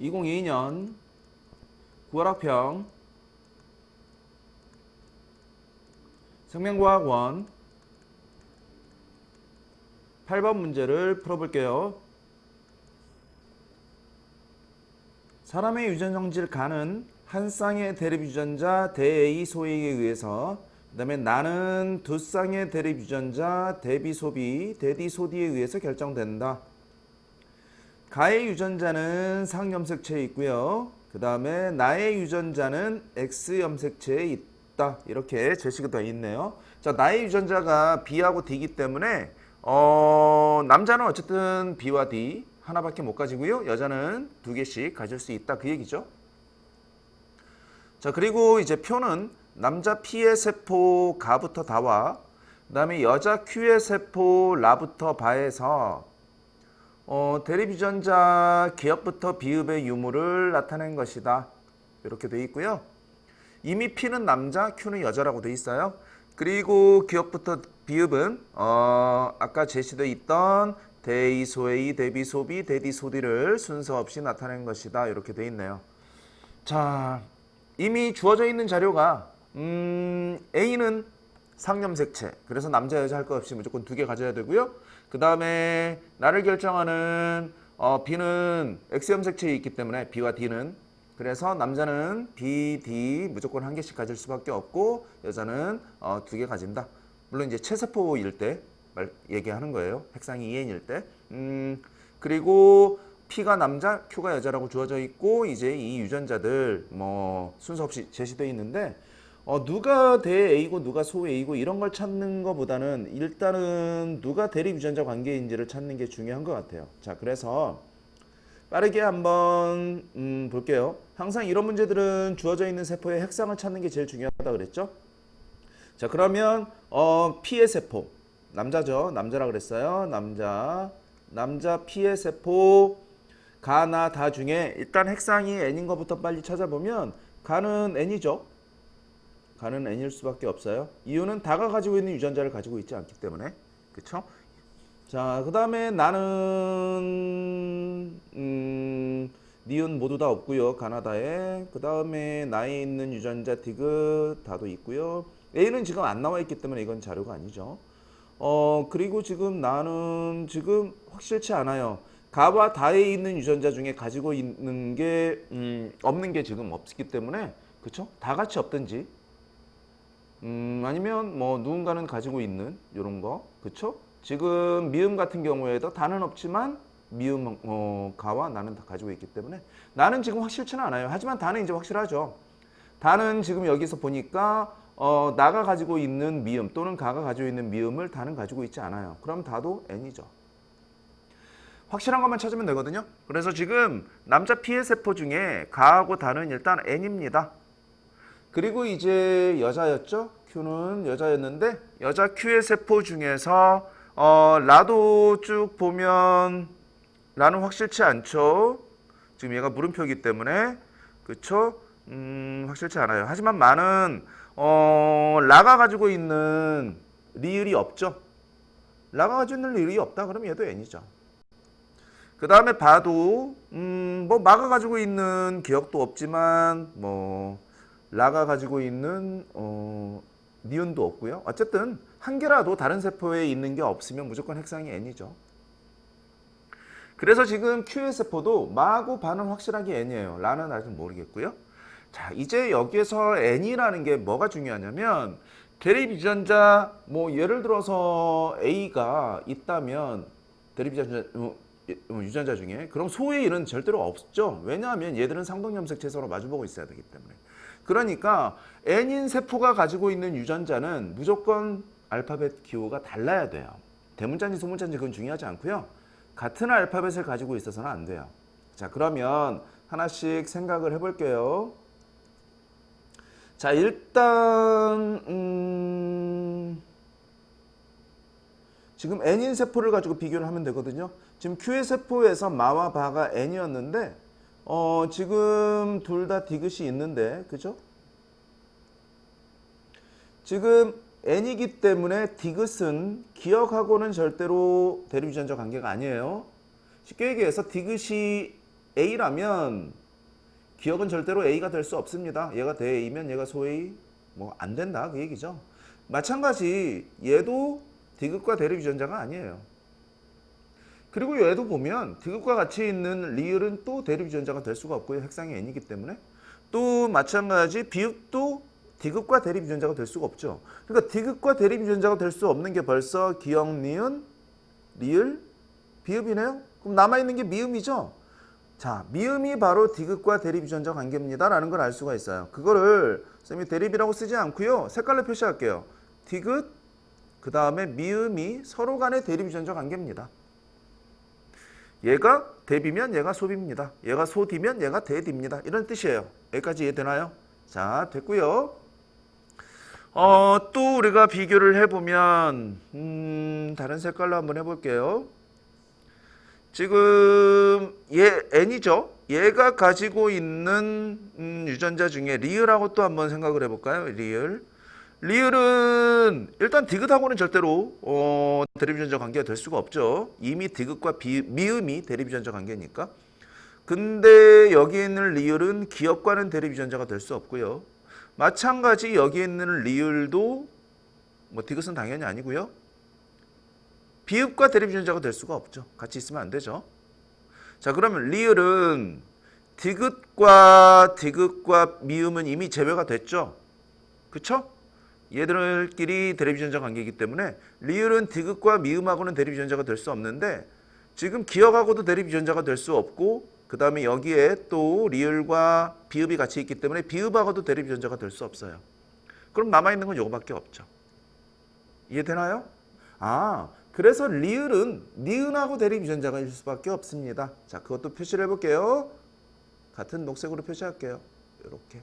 2022년 9월 학평 생명과학원 8번 문제를 풀어볼게요. 사람의 유전성질 가는 한 쌍의 대립 유전자 대A 소액에 의해서, 그 다음에 나는 두 쌍의 대립 유전자 대B 대D 소D에 의해서 결정된다. 가의 유전자는 상염색체에 있고요. 그 다음에 나의 유전자는 X염색체에 있다. 이렇게 제시가 되어 있네요. 자, 나의 유전자가 B하고 D이기 때문에 남자는 어쨌든 B와 D 하나밖에 못 가지고요. 여자는 두 개씩 가질 수 있다. 그 얘기죠. 자, 그리고 이제 표는 남자 P의 세포 가부터 다와, 그 다음에 여자 Q의 세포 라부터 바에서 대립 유전자 기업부터 비읍의 유무를 나타낸 것이다. 이렇게 되어 있고요. 이미 P는 남자, Q는 여자라고 되어 있어요. 그리고 기업부터 비읍은 아까 제시되어 있던 대A 소A, 대B 소B, 대D 소D를 순서 없이 나타낸 것이다. 이렇게 되어 있네요. 자, 이미 주어져 있는 자료가 A는 상염색체, 그래서 남자 여자 할 것 없이 무조건 두 개 가져야 되고요. 그 다음에 나를 결정하는 B는 X염색체에 있기 때문에 B와 D는, 그래서 남자는 B, D 무조건 한 개씩 가질 수밖에 없고 여자는 두 개 가진다. 물론 이제 체세포일 때 얘기하는 거예요. 핵상이 2N일 때. 그리고 P가 남자, Q가 여자라고 주어져 있고, 이제 이 유전자들 뭐 순서 없이 제시되어 있는데 누가 대A고 누가 소A고 이런 걸 찾는 것보다는 일단은 누가 대립 유전자 관계인지를 찾는 게 중요한 것 같아요. 자, 그래서 빠르게 한번 볼게요. 항상 이런 문제들은 주어져 있는 세포의 핵상을 찾는 게 제일 중요하다 그랬죠? 자, 그러면 P의 세포, 남자죠? 남자라 그랬어요. 남자 P의 세포 가나 다 중에 일단 핵상이 N인 것부터 빨리 찾아보면 가는 N이죠. 가는 N일 수밖에 없어요. 이유는 다가 가지고 있는 유전자를 가지고 있지 않기 때문에. 그쵸? 자, 그 다음에 나는 니은 모두 다 없고요. 가나다에. 그 다음에 나에 있는 유전자 디귿 다도 있고요. A는 지금 안 나와 있기 때문에 이건 자료가 아니죠. 그리고 지금 나는 지금 확실치 않아요. 가와 다에 있는 유전자 중에 가지고 있는 게 없는 게 지금 없기 때문에, 그쵸? 다 같이 없든지 아니면 뭐 누군가는 가지고 있는 요런 거, 그쵸? 지금 미음 같은 경우에도 다는 없지만 미음 가와 나는 다 가지고 있기 때문에 나는 지금 확실치는 않아요. 하지만 다는 이제 확실하죠. 다는 지금 여기서 보니까 나가 가지고 있는 미음 또는 가가 가지고 있는 미음을 다는 가지고 있지 않아요. 그럼 다도 N이죠. 확실한 것만 찾으면 되거든요. 그래서 지금 남자 P의 세포 중에 가하고 다는 일단 N입니다. 그리고 이제 여자였죠. Q는 여자였는데 여자 Q의 세포 중에서 라도 쭉 보면 라는 확실치 않죠. 지금 얘가 물음표이기 때문에, 그쵸? 확실치 않아요. 하지만 마는 라가 가지고 있는 리을이 없죠. 라가 가지고 있는 리을이 없다 그러면 얘도 N이죠. 그 다음에 바도 뭐 마가 가지고 있는 기억도 없지만 뭐 라가 가지고 있는 니은도 없고요. 어쨌든 한 개라도 다른 세포에 있는 게 없으면 무조건 핵상이 N이죠. 그래서 지금 Q의 세포도 마하고 바는 확실하게 N이에요. 라는 아직 모르겠고요. 자, 이제 여기에서 N이라는 게 뭐가 중요하냐면 대립 유전자, 뭐 예를 들어서 A가 있다면 대립 유전자 중에, 그럼 소의 일은 절대로 없죠. 왜냐하면 얘들은 상동염색체 서로 마주보고 있어야 되기 때문에. 그러니까 N인 세포가 가지고 있는 유전자는 무조건 알파벳 기호가 달라야 돼요. 대문자인지 소문자인지 그건 중요하지 않고요. 같은 알파벳을 가지고 있어서는 안 돼요. 자, 그러면 하나씩 생각을 해볼게요. 자, 일단 지금 N인 세포를 가지고 비교를 하면 되거든요. 지금 Q의 세포에서 마와 바가 N이었는데 지금 둘 다 디귿이 있는데, 그죠? 지금 N이기 때문에 디귿은 기억하고는 절대로 대립유전자 관계가 아니에요. 쉽게 얘기해서 디귿이 A라면 기억은 절대로 A가 될 수 없습니다. 얘가 대A면 얘가 소A 뭐 안 된다 그 얘기죠. 마찬가지 얘도 디귿과 대립 유전자가 아니에요. 그리고 얘도 보면 디귿과 같이 있는 리을은 또 대립 유전자가 될 수가 없고요. 핵상이 N이기 때문에. 또 마찬가지 비읍도 디귿과 대립 유전자가 될 수가 없죠. 그러니까 디귿과 대립 유전자가 될 수 없는 게 벌써 기역, 니은, 리을, 비읍이네요. 그럼 남아있는 게 미음이죠. 자, 미음이 바로 디귿과 대립 유전자 관계입니다 라는 걸 알 수가 있어요. 그거를 쌤이 대립이라고 쓰지 않고요. 색깔로 표시할게요. 디귿, 그 다음에 미음이 서로 간의 대립 유전자 관계입니다. 얘가 대비면 얘가 소비입니다. 얘가 소디면 얘가 대디입니다. 이런 뜻이에요. 여기까지 이해되나요? 자, 됐고요. 또 우리가 비교를 해보면 다른 색깔로 한번 해볼게요. 지금 얘 N이죠. 얘가 가지고 있는 유전자 중에 리을하고 또 한번 생각을 해볼까요? 리을은 일단 디귿하고는 절대로 대립 유전자 관계가 될 수가 없죠. 이미 디귿과 미음이 대립 유전자 관계니까. 근데 여기 있는 리을은 기역과는 대립 유전자가 될 수 없고요. 마찬가지 여기 있는 리을도 뭐 디귿은 당연히 아니고요. 비읍과 대립 유전자가 될 수가 없죠. 같이 있으면 안 되죠. 자, 그러면 리을은 디귿과 미음은 이미 제외가 됐죠. 그쵸? 얘들끼리 대립 유전자 관계이기 때문에 리을은 디귿과 미음하고는 대립 유전자가 될 수 없는데 지금 기역하고도 대립 유전자가 될 수 없고 그 다음에 여기에 또 리을과 비읍이 같이 있기 때문에 비읍하고도 대립 유전자가 될 수 없어요. 그럼 남아있는 건 요거밖에 없죠. 이해되나요? 그래서 리을은 니은하고 대립 유전자가 일 수밖에 없습니다. 자, 그것도 표시를 해볼게요. 같은 녹색으로 표시할게요. 이렇게.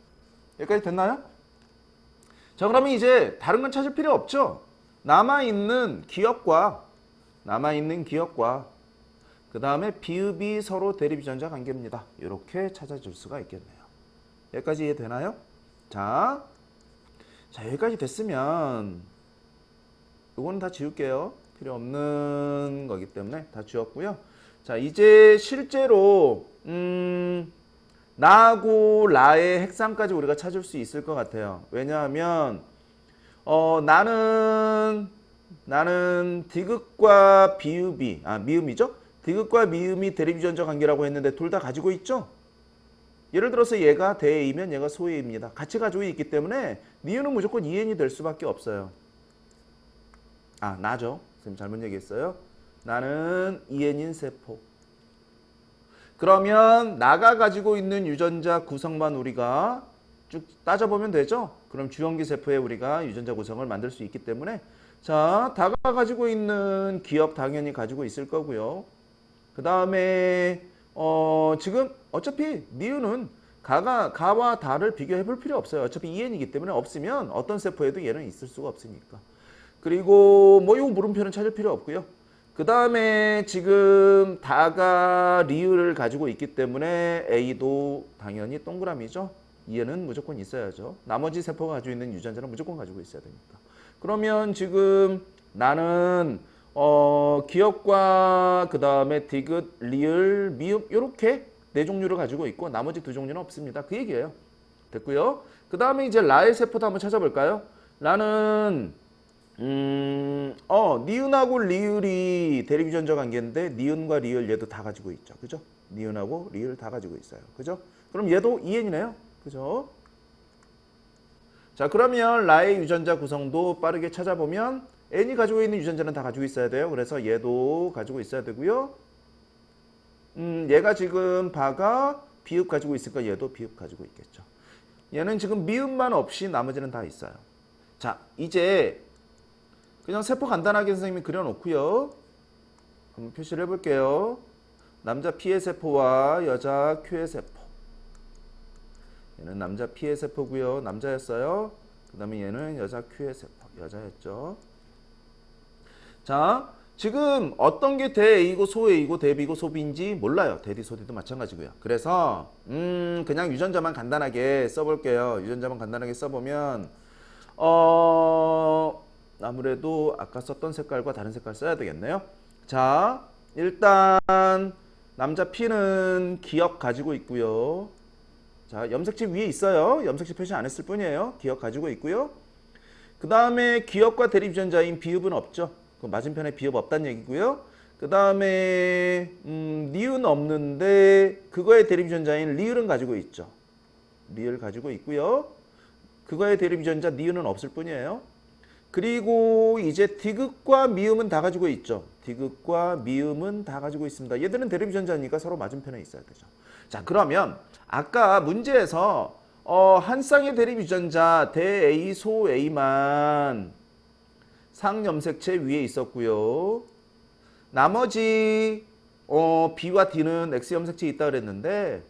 여기까지 됐나요? 자, 그러면 이제 다른 건 찾을 필요 없죠. 남아있는 기역과 그 다음에 비읍이 서로 대립 유전자 관계입니다. 이렇게 찾아줄 수가 있겠네요. 여기까지 이해되나요? 자, 여기까지 됐으면 이거는 다 지울게요. 필요 없는 거기 때문에 다 지웠고요. 자, 이제 실제로 나하고 라의 핵상까지 우리가 찾을 수 있을 것 같아요. 왜냐하면 나는 디귿과 비읍이 미음이죠. 디귿과 미음이 대립 유전자 관계라고 했는데 둘 다 가지고 있죠. 예를 들어서 얘가 대이면 얘가 소이입니다. 같이 가지고 있기 때문에 니은은 무조건 EN이 될 수밖에 없어요. 나죠. 선생님 잘못 얘기했어요. 나는 EN인 세포. 그러면 나가 가지고 있는 유전자 구성만 우리가 쭉 따져보면 되죠. 그럼 주연기 세포에 우리가 유전자 구성을 만들 수 있기 때문에 자, 다가 가지고 있는 기억 당연히 가지고 있을 거고요. 그 다음에 지금 어차피 니은은 가와 다를 비교해 볼 필요 없어요. 어차피 EN이기 때문에 없으면 어떤 세포에도 얘는 있을 수가 없으니까. 그리고 뭐 요 물음표는 찾을 필요 없고요. 그 다음에 지금 다가 리을을 가지고 있기 때문에 A도 당연히 동그라미죠. 얘는 무조건 있어야죠. 나머지 세포가 가지고 있는 유전자는 무조건 가지고 있어야 되니까. 그러면 지금 나는 기역과 그 다음에 디귿, 리을, 미음 이렇게 네 종류를 가지고 있고 나머지 두 종류는 없습니다. 그 얘기예요. 됐고요. 그 다음에 이제 라의 세포도 한번 찾아볼까요? 라는 니은하고 리을이 대립 유전자 관계인데 니은과 리을 얘도 다 가지고 있죠. 그죠? 니은하고 리을 다 가지고 있어요. 그죠? 그럼 얘도 EN이네요. 그죠? 자, 그러면 라의 유전자 구성도 빠르게 찾아보면 N이 가지고 있는 유전자는 다 가지고 있어야 돼요. 그래서 얘도 가지고 있어야 되고요. 얘가 지금 바가 비읍 가지고 있으니까 얘도 비읍 가지고 있겠죠. 얘는 지금 미음만 없이 나머지는 다 있어요. 자, 이제 그냥 세포 간단하게 선생님이 그려놓고요. 한번 표시를 해볼게요. 남자 P의 세포와 여자 Q의 세포. 얘는 남자 P의 세포고요. 남자였어요. 그 다음에 얘는 여자 Q의 세포. 여자였죠. 자, 지금 어떤 게 대A이고 소A이고 대비고 소비인지 몰라요. 대디 소디도 마찬가지고요. 그래서 그냥 유전자만 간단하게 써볼게요. 유전자만 간단하게 써보면 아무래도 아까 썼던 색깔과 다른 색깔 써야 되겠네요. 자, 일단 남자 P는 기억 가지고 있고요. 자, 염색체 위에 있어요. 염색체 표시 안 했을 뿐이에요. 기억 가지고 있고요. 그 다음에 기억과 대립유전자인 비읍은 없죠. 그 맞은편에 비읍 없다는 얘기고요. 그 다음에 니은 없는데 그거의 대립유전자인 리을은 가지고 있죠. 리을 가지고 있고요. 그거의 대립유전자 니은은 없을 뿐이에요. 그리고 이제 디귿과 미음은 다 가지고 있죠. 디귿과 미음은 다 가지고 있습니다. 얘들은 대립유전자니까 서로 맞은편에 있어야 되죠. 자, 그러면 아까 문제에서 한 쌍의 대립유전자 대-A, 소-A만 상염색체 위에 있었고요. 나머지 B와 D는 X염색체에 있다 그랬는데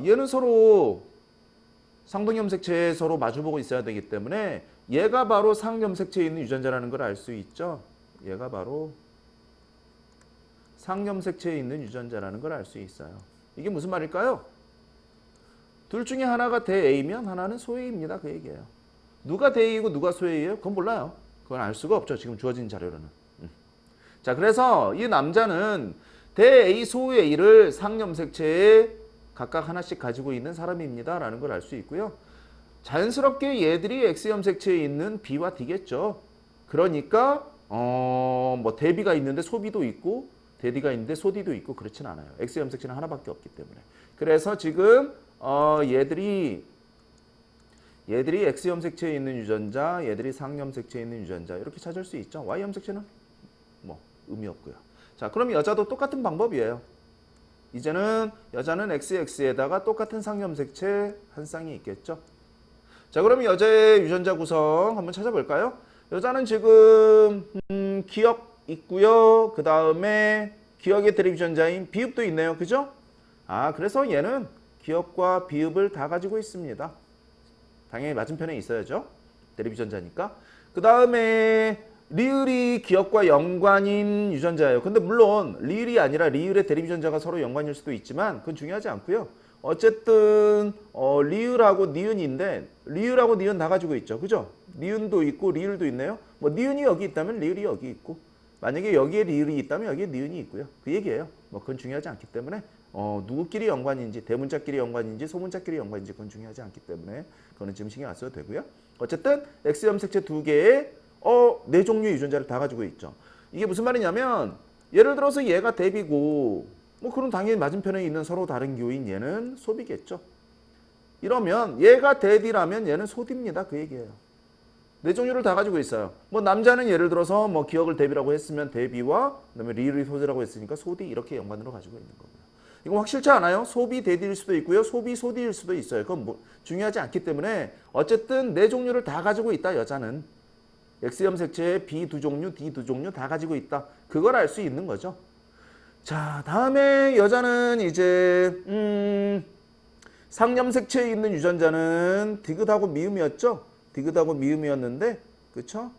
얘는 서로 상등염색체에 서로 마주보고 있어야 되기 때문에 얘가 바로 상염색체에 있는 유전자라는 걸 알 수 있죠. 얘가 바로 상염색체에 있는 유전자라는 걸 알 수 있어요. 이게 무슨 말일까요? 둘 중에 하나가 대-A면 하나는 소-A입니다. 그 얘기예요. 누가 대-A이고 누가 소-A예요? 그건 몰라요. 그건 알 수가 없죠. 지금 주어진 자료로는. 자, 그래서 이 남자는 대-A, 소-A를 상염색체에 각각 하나씩 가지고 있는 사람입니다. 라는 걸 알 수 있고요. 자연스럽게 얘들이 X염색체에 있는 B와 D겠죠. 그러니까 뭐 대비가 있는데 소비도 있고 대디가 있는데 소디도 있고 그렇진 않아요. X염색체는 하나밖에 없기 때문에. 그래서 지금 얘들이 X염색체에 있는 유전자, 얘들이 상염색체에 있는 유전자 이렇게 찾을 수 있죠. Y염색체는 뭐 의미 없고요. 자, 그럼 여자도 똑같은 방법이에요. 이제는 여자는 XX에다가 똑같은 상염색체 한 쌍이 있겠죠. 자, 그럼 여자의 유전자 구성 한번 찾아볼까요? 여자는 지금 기억 있고요. 그 다음에 기억의 대립유전자인 비읍도 있네요. 그죠? 그래서 얘는 기억과 비읍을 다 가지고 있습니다. 당연히 맞은편에 있어야죠. 대립유전자니까. 그 다음에 리을이 기억과 연관인 유전자예요. 근데 물론 리을이 아니라 리을의 대립유전자가 서로 연관일 수도 있지만 그건 중요하지 않고요. 어쨌든 리을하고 니은인데 리을하고 니은 다 가지고 있죠. 그죠? 니은도 있고 리을도 있네요. 뭐 니은이 여기 있다면 리을이 여기 있고 만약에 여기에 리을이 있다면 여기에 니은이 있고요. 그 얘기예요. 뭐 그건 중요하지 않기 때문에 누구끼리 연관인지 대문자끼리 연관인지 소문자끼리 연관인지 그건 중요하지 않기 때문에 그거는 지금 신경 안 써도 되고요. 어쨌든 X염색체 두 개의 네 종류의 유전자를 다 가지고 있죠. 이게 무슨 말이냐면 예를 들어서 얘가 대비고 뭐 그럼 당연히 맞은편에 있는 서로 다른 교인 얘는 소비겠죠. 이러면 얘가 대디라면 얘는 소디입니다. 그 얘기예요. 네 종류를 다 가지고 있어요. 뭐 남자는 예를 들어서 뭐 기억을 대비라고 했으면 대비와 그다음에 리을이 소디라고 했으니까 소디 이렇게 연관으로 가지고 있는 거고요. 이건 확실치 않아요. 소비 대디일 수도 있고요. 소비 소디일 수도 있어요. 그건 뭐 중요하지 않기 때문에 어쨌든 네 종류를 다 가지고 있다. 여자는 X염색체에 B 두 종류, D 두 종류 다 가지고 있다. 그걸 알 수 있는 거죠. 자, 다음에 여자는 이제 상염색체에 있는 유전자는 디귿하고 미음이었죠. 디귿하고 미음이었는데 그렇죠?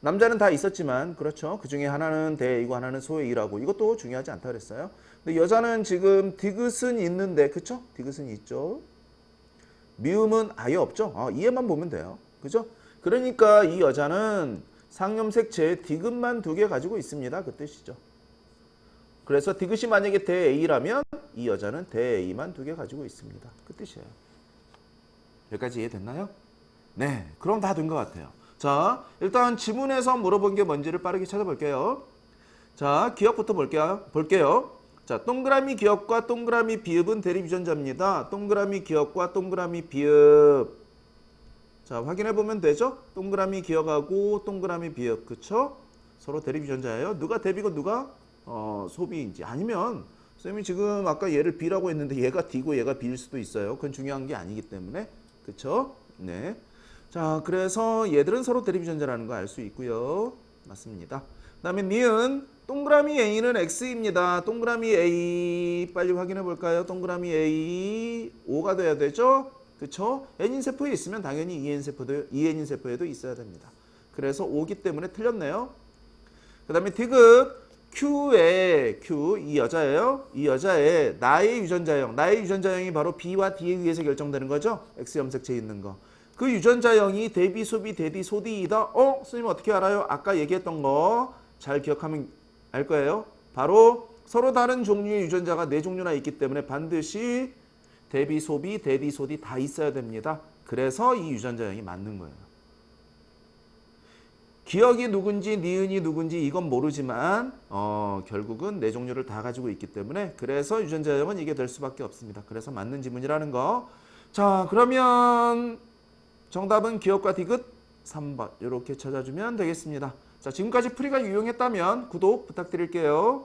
남자는 다 있었지만 그렇죠. 그 중에 하나는 대이고 하나는 소이라고 이것도 중요하지 않다 그랬어요. 근데 여자는 지금 디귿은 있는데 그렇죠? 디귿은 있죠. 미음은 아예 없죠. 이해만 보면 돼요. 그죠? 그러니까 이 여자는 상염색체에 디귿만 두 개 가지고 있습니다. 그 뜻이죠. 그래서 디귿이 만약에 대-A라면 이 여자는 대-A만 두 개 가지고 있습니다. 그 뜻이에요. 여기까지 이해됐나요? 네, 그럼 다 된 것 같아요. 자, 일단 지문에서 물어본 게 뭔지를 빠르게 찾아볼게요. 자, 기억부터 볼게요. 자, 동그라미 기억과 동그라미 비읍은 대립유전자입니다. 동그라미 기억과 동그라미 비읍. 자, 확인해 보면 되죠? 동그라미 기억하고 동그라미 비읍. 그쵸? 서로 대립유전자예요. 누가 대비고 누가 소비인지. 아니면 쌤이 지금 아까 얘를 B라고 했는데 얘가 D고 얘가 B일 수도 있어요. 그건 중요한 게 아니기 때문에. 그쵸? 네. 자, 그래서 얘들은 서로 대립유전자라는 거 알 수 있고요. 맞습니다. 그 다음에 니은 동그라미 A는 X입니다. 동그라미 A 빨리 확인해 볼까요? 동그라미 A 5가 돼야 되죠? 그쵸? N인 세포에 있으면 당연히 2N인 세포에도 있어야 됩니다. 그래서 5기 때문에 틀렸네요. 그 다음에 디귿 Q에 Q 이 여자예요. 이 여자의 나의 유전자형이 바로 B와 D에 의해서 결정되는 거죠. X염색체에 있는 거. 그 유전자형이 대비, 소비, 대디, 소디이다. 선생님 어떻게 알아요? 아까 얘기했던 거 잘 기억하면 알 거예요. 바로 서로 다른 종류의 유전자가 4종류나 있기 때문에 반드시 대비, 소비, 대디, 소디 다 있어야 됩니다. 그래서 이 유전자형이 맞는 거예요. 기억이 누군지 니은이 누군지 이건 모르지만 결국은 4종류를 다 가지고 있기 때문에 그래서 유전자형은 이게 될 수밖에 없습니다. 그래서 맞는 지문이라는 거. 자, 그러면 정답은 기억과 디귿 3번 이렇게 찾아주면 되겠습니다. 자, 지금까지 풀이가 유용했다면 구독 부탁드릴게요.